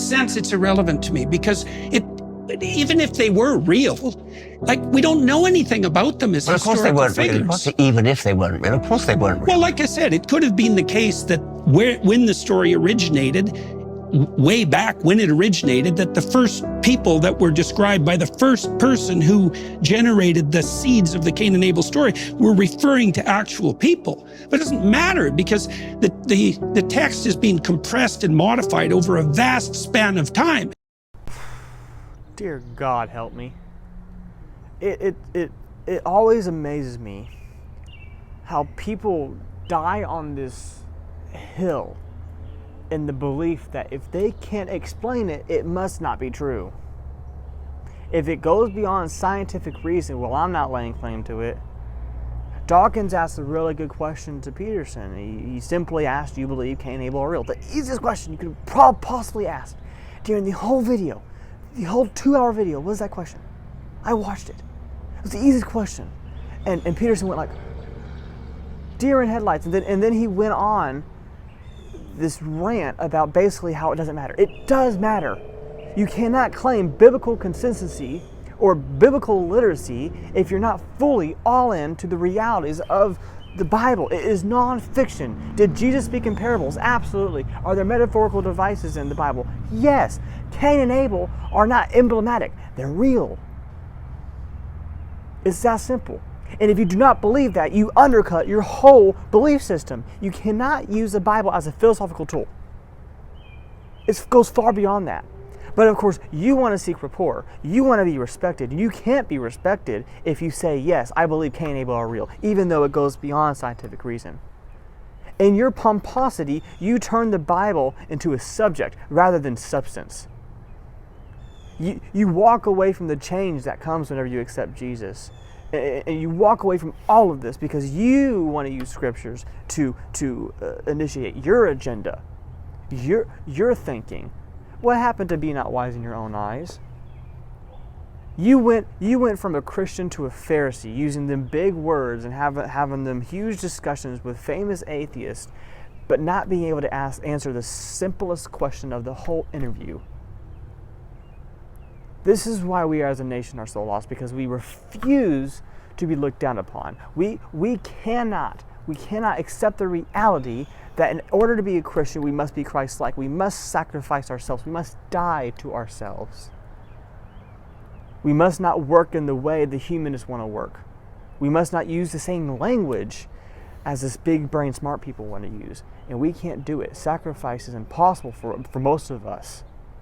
sense, it's irrelevant to me, because even if they were real, like, we don't know anything about them as historical figures. Even if they weren't real, of course they weren't real. Well, like I said, it could have been the case that when the story originated, way back when it originated, that the first people that were described by the first person who generated the seeds of the Cain and Abel story were referring to actual people. But it doesn't matter, because the text is being compressed and modified over a vast span of time. Dear God, help me. It always amazes me how people die on this hill in the belief that if they can't explain it, it must not be true. If it goes beyond scientific reason, well, I'm not laying claim to it. Dawkins asked a really good question to Peterson. He simply asked, do you believe Cain and Abel are real? The easiest question you could possibly ask during the whole video. The whole 2-hour video. What was that question? I watched it. It was the easiest question. And Peterson went like, deer in headlights. And then he went on this rant about basically how it doesn't matter. It does matter. You cannot claim biblical consistency or biblical literacy if you're not fully all in to the realities of the Bible. It is non-fiction. Did Jesus speak in parables? Absolutely. Are there metaphorical devices in the Bible? Yes. Cain and Abel are not emblematic. They're real. It's that simple. And if you do not believe that, you undercut your whole belief system. You cannot use the Bible as a philosophical tool. It goes far beyond that. But of course, you want to seek rapport. You want to be respected. You can't be respected if you say, yes, I believe Cain and Abel are real, even though it goes beyond scientific reason. In your pomposity, you turn the Bible into a subject rather than substance. You walk away from the change that comes whenever you accept Jesus. And you walk away from all of this because you want to use scriptures to initiate your agenda, your thinking. What happened to be not wise in your own eyes? You went from a Christian to a Pharisee, using them big words and having them huge discussions with famous atheists, but not being able to answer the simplest question of the whole interview. This is why we as a nation are so lost, because we refuse to be looked down upon. We cannot accept the reality that in order to be a Christian, we must be Christ-like. We must sacrifice ourselves. We must die to ourselves. We must not work in the way the humanists want to work. We must not use the same language as this big brain smart people want to use. And we can't do it. Sacrifice is impossible for most of us.